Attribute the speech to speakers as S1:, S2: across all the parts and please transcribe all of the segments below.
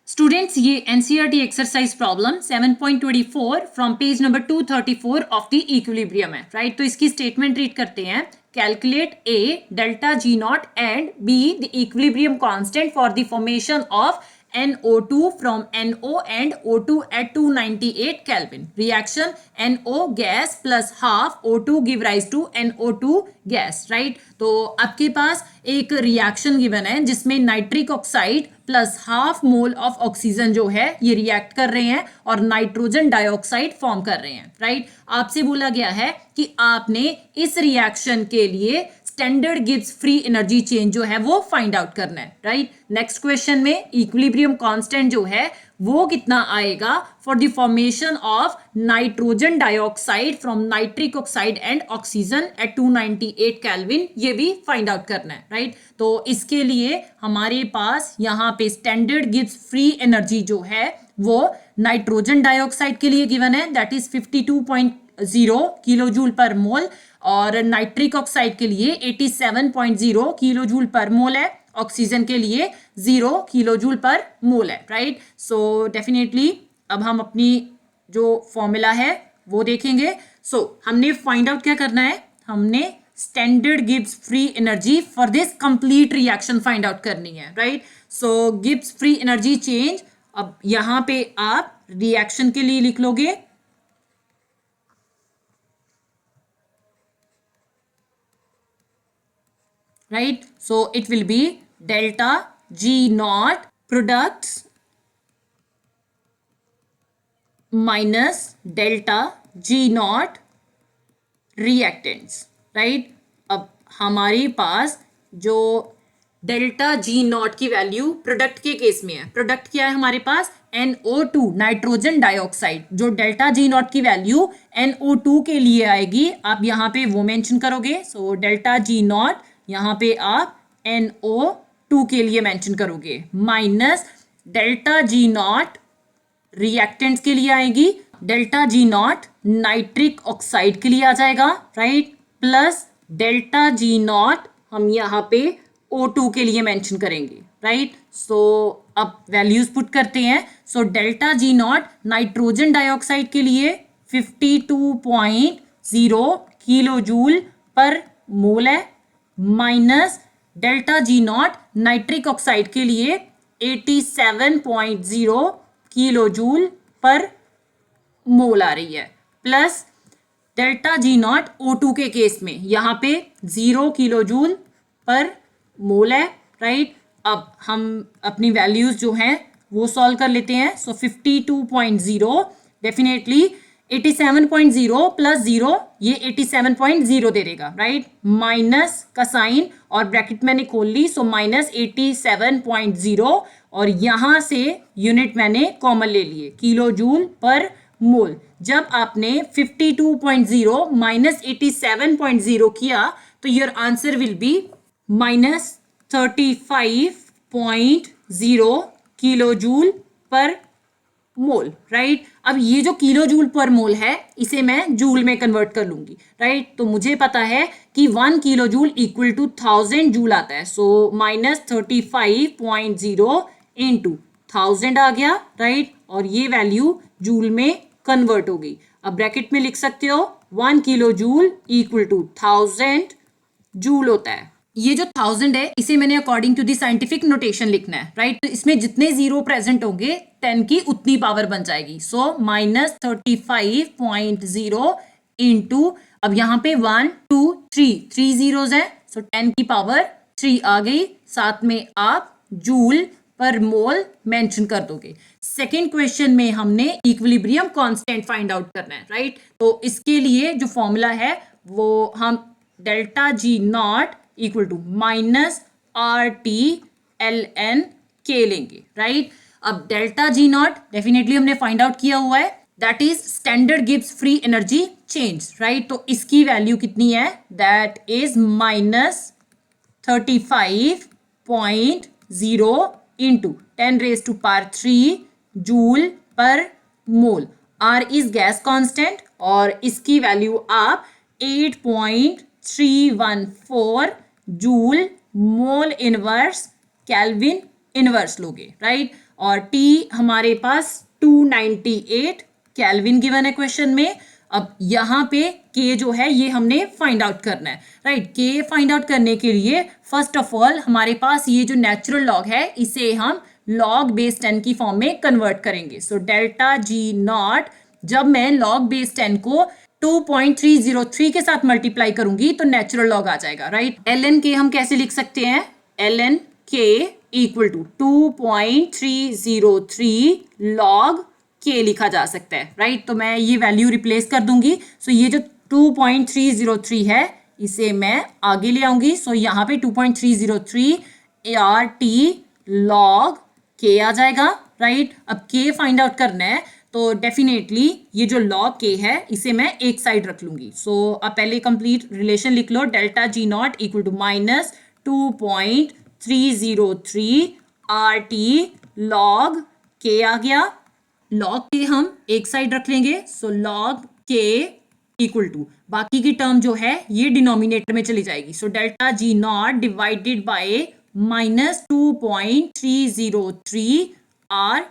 S1: Students ये NCERT exercise problem 7.24 from page number 234 of the equilibrium है, right. तो इसकी स्टेटमेंट रीड करते हैं। Calculate A delta G not and be the equilibrium constant for the formation of NO2 from NO and O2 at 298 Kelvin. Reaction NO gas plus half O2 give rise to NO2 gas, right? तो आपके पास एक reaction given है जिसमें nitric oxide plus half mole of oxygen जो है ये react कर रहे हैं और नाइट्रोजन डाइऑक्साइड फॉर्म कर रहे हैं, राइट। आपसे बोला गया है कि आपने इस रिएक्शन के लिए standard Gibbs free energy change जो है वो फाइंड आउट करना है, राइट। नेक्स्ट क्वेश्चन में इक्विलिब्रियम कांस्टेंट जो है वो कितना आएगा for the formation of nitrogen dioxide from nitric oxide and oxygen at 298 kelvin, ये भी फाइंड आउट करना है, राइट। तो इसके लिए हमारे पास यहाँ पे स्टैंडर्ड गिब्स फ्री एनर्जी जो है वो नाइट्रोजन डाइऑक्साइड के लिए गिवन है, that is 52.0 kilo joule per मोल, और नाइट्रिक ऑक्साइड के लिए 87.0 किलो जूल पर मोल है, ऑक्सीजन के लिए 0 किलो जूल पर मोल है, राइट। सो डेफिनेटली अब हम अपनी जो फॉर्मूला है वो देखेंगे। सो हमने फाइंड आउट क्या करना है, हमने standard Gibbs free energy for this complete reaction find out करनी है, राइट। सो गिब्स फ्री एनर्जी चेंज, अब यहां पे आप रिएक्शन के लिए लिख लोगे right, so it will be delta G naught products minus delta G naught reactants, right। अब हमारे पास जो डेल्टा जी नॉट की वैल्यू प्रोडक्ट के केस में है, प्रोडक्ट क्या है हमारे पास NO2 नाइट्रोजन डाइऑक्साइड, जो डेल्टा जी नॉट की वैल्यू NO2 के लिए आएगी आप यहाँ पे वो मेंशन करोगे। सो डेल्टा जी नॉट यहाँ पे आप NO2 के लिए मेंशन करोगे, minus delta G not reactants के लिए आएगी, delta G not nitric oxide के लिए आ जाएगा, right, plus delta G not हम यहाँ पे O2 के लिए मेंशन करेंगे, राइट। सो अब वैल्यूज पुट करते हैं। सो delta G not nitrogen dioxide के लिए 52.0 किलो जूल पर मोल है, minus delta G not nitric oxide के लिए 87.0 किलो जूल पर मोल आ रही है, plus delta G not O2 के केस में यहाँ पे 0 किलो जूल पर मोल है, राइट। अब हम अपनी वैल्यूज जो हैं वो सॉल्व कर लेते हैं। सो 52.0 डेफिनेटली 87.0 प्लस 0 ये 87.0 दे देगा, राइट, माइनस का साइन और ब्रैकेट मैंने खोल ली, सो माइनस 87.0 और यहाँ से यूनिट मैंने कॉमन ले लिए किलो जूल पर मोल। जब आपने 52.0 माइनस 87.0 किया तो your answer will be minus 35.0 kilo joule per mole, right. अब ये जो किलो जूल पर मोल है इसे मैं जूल में कन्वर्ट कर लूंगी, राइट। तो मुझे पता है कि 1 kilo joule equal to 1000 joule आता है, सो माइनस 35.0 इंटू 1000 आ गया, राइट, और ये वैल्यू जूल में कन्वर्ट हो गई। अब ब्रैकेट में लिख सकते हो 1 kilo joule equal to 1000 joule होता है। ये जो 1000 है इसे मैंने according to the scientific notation लिखना है, राइट। तो इसमें जितने जीरो प्रेजेंट होंगे 10 की उतनी पावर बन जाएगी। सो माइनस 35.0 इंटू, अब यहाँ पे 1 2 3 जीरोज है, सो 10 की पावर 3 आ गई, साथ में आप जूल पर मोल मेंशन कर दोगे। सेकेंड क्वेश्चन में हमने इक्विलिब्रियम कांस्टेंट फाइंड आउट करना है, राइट। तो इसके लिए जो फॉर्मूला है वो हम delta G not equal to minus RT/ln K लेंगे, राइट। अब डेल्टा जी नॉट डेफिनेटली हमने फाइंड आउट किया हुआ है, that is standard Gibbs free energy change, right. तो इसकी वैल्यू कितनी है, that is minus 35.0 into 10⁻³ joule per mole. R is gas constant और इसकी वैल्यू आप 8.314 joule mole inverse kelvin inverse लोगे, राइट। और टी हमारे पास 298 केल्विन गिवन है क्वेश्चन में। अब यहाँ पे के जो है ये हमने फाइंड आउट करना है, राइट। के फाइंड आउट करने के लिए फर्स्ट ऑफ ऑल हमारे पास ये जो नेचुरल लॉग है इसे हम लॉग बेस 10 की फॉर्म में कन्वर्ट करेंगे। सो डेल्टा जी नॉट, जब मैं लॉग बेस 10 को 2.303 के साथ मल्टीप्लाई करूंगी तो नेचुरल लॉग आ जाएगा, राइट। एल एन के हम कैसे लिख सकते हैं, एल एन के इक्वल टू 2.303 लॉग के लिखा जा सकता है, राइट। तो मैं ये वैल्यू रिप्लेस कर दूंगी। सो ये जो 2.303 है इसे मैं आगे ले आऊंगी। सो यहाँ पे 2.303 आर टी लॉग के आ जाएगा, राइट। अब के फाइंड आउट करना है तो डेफिनेटली ये जो लॉग के है इसे मैं एक साइड रख लूंगी। सो अब पहले कंप्लीट रिलेशन लिख लो, delta G not equal to minus 2.303 R T log के आ गया। लॉग के हम एक साइड रख लेंगे। सो लॉग के इक्वल टू बाकी की टर्म जो है ये डिनोमिनेटर में चली जाएगी। So delta G naught divided by minus 2.303 R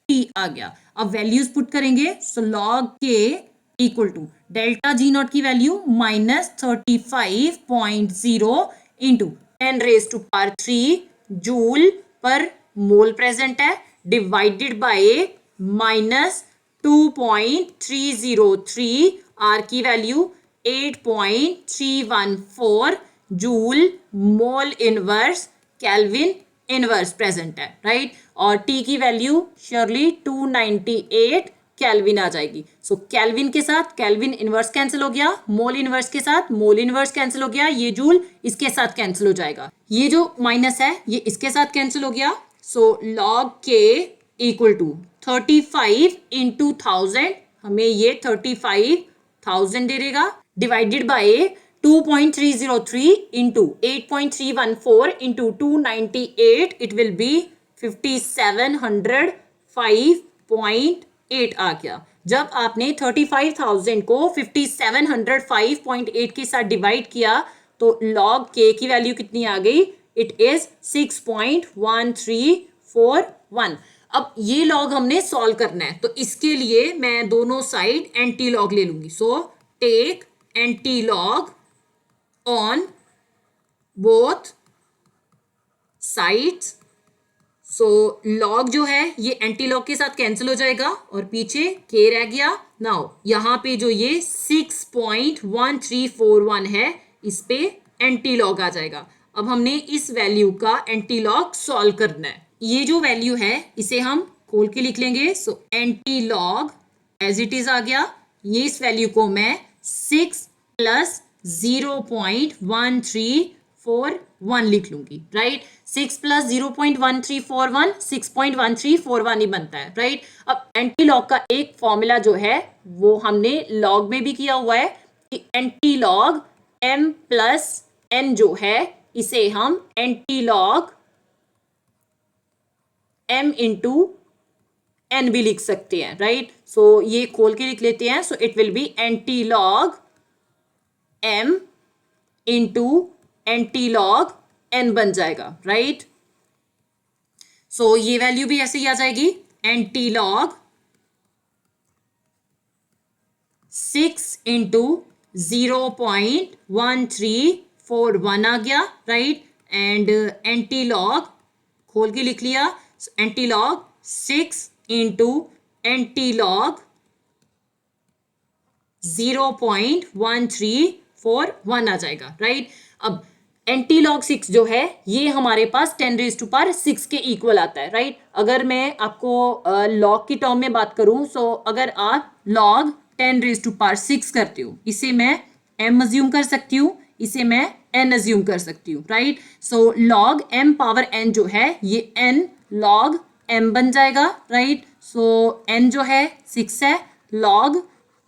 S1: T आ गया। अब वैल्यूज पुट करेंगे। सो लॉग के equal to delta G naught की value -35.0 into 10⁻³ joule per mole present है, डिवाइडेड बाय -2.303 आर की value 8.314 joule mole inverse kelvin inverse present है, right. और टी की वैल्यू श्योरली 298 केल्विन आ जाएगी। सो केल्विन के साथ केल्विन इनवर्स कैंसिल हो गया, मोल इनवर्स के साथ मोल इनवर्स कैंसिल हो गया, ये जूल इसके साथ कैंसिल हो जाएगा, ये जो माइनस है ये इसके साथ कैंसिल हो गया। सो लॉग के इक्वल टू 35 इंटू 1000, हमें ये 35,000 दे देगा, divided by 2.303 into 8.314 into 298, it will be 5705.8 आ गया। जब आपने 35,000 को 5705.8 के साथ डिवाइड किया तो लॉग के की वैल्यू कितनी आ गई, इट इज 6.1341। अब ये लॉग हमने सॉल्व करना है तो इसके लिए मैं दोनों साइड एंटी लॉग ले लूंगी। So take anti log on both sides. So log जो है ये एंटी लॉग के साथ कैंसिल हो जाएगा और पीछे के रह गया। नाउ यहाँ पे जो ये 6.1341 है इस पे एंटी लॉग आ जाएगा। अब हमने इस वैल्यू का एंटी लॉग सॉल्व करना है। ये जो वैल्यू है इसे हम खोल के लिख लेंगे। So antilog as it is आ गया। ये इस वैल्यू को मैं 6 प्लस 0.1341 लिख लूंगी, राइट। 6 प्लस 0.1341 6.1341 ही बनता है, राइट। अब एंटी लॉग का एक फॉर्मूला जो है वो हमने लॉग में भी किया हुआ है कि anti log m plus n जो है इसे हम anti log m into n भी लिख सकते हैं, राइट। सो ये खोल के लिख लेते हैं। So it will be anti log m into anti log n बन जाएगा, राइट। सो ये वैल्यू भी ऐसे ही आ जाएगी, एंटी लॉग 6 इंटू 0.1341 आ गया, राइट। एंड एंटी लॉग खोल के लिख लिया, anti log 6 into anti log 0.1341 आ जाएगा, राइट। अब एंटी लॉग 6 जो है ये हमारे पास 10⁻6 के इक्वल आता है, राइट। अगर मैं आपको लॉग की टर्म में बात करूं, सो अगर आप लॉग 10⁻6 करते हो, इसे मैं m अज्यूम कर सकती हूँ, इसे मैं n अज्यूम कर सकती हूँ, right. So log m power n जो है ये n लॉग m बन जाएगा, राइट। सो n जो है 6 है, लॉग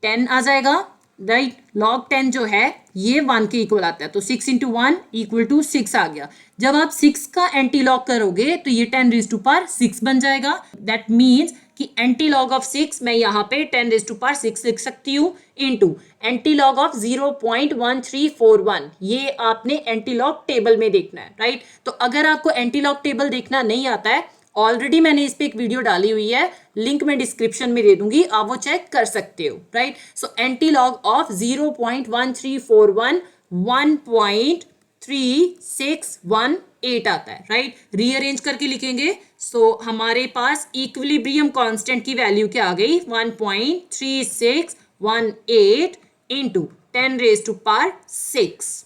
S1: 10 आ जाएगा, राइट। लॉग 10 जो है ये 1 के इक्वल आता है, तो 6 इंटू 1 इक्वल टू 6 आ गया। जब आप 6 का एंटी लॉग करोगे तो ये 10⁻6 बन जाएगा। दैट मीन्स कि एंटी लॉग ऑफ 6 मैं यहाँ पे 10⁻6 लिख सकती हूँ इंटू एंटी लॉग ऑफ 0.1341। ये आपने एंटी लॉग टेबल में देखना है, राइट। तो अगर आपको एंटी लॉग टेबल देखना नहीं आता है, ऑलरेडी मैंने इस पे एक वीडियो डाली हुई है, लिंक मैं डिस्क्रिप्शन में दे दूंगी, आप वो चेक कर सकते हो, right. So anti log of 0.1341 1.3618 आता है, राइट। रीअरेंज करके लिखेंगे, सो हमारे पास इक्विलिब्रियम कांस्टेंट की वैल्यू क्या आ गई, 1.3618 इंटू 10⁻⁶,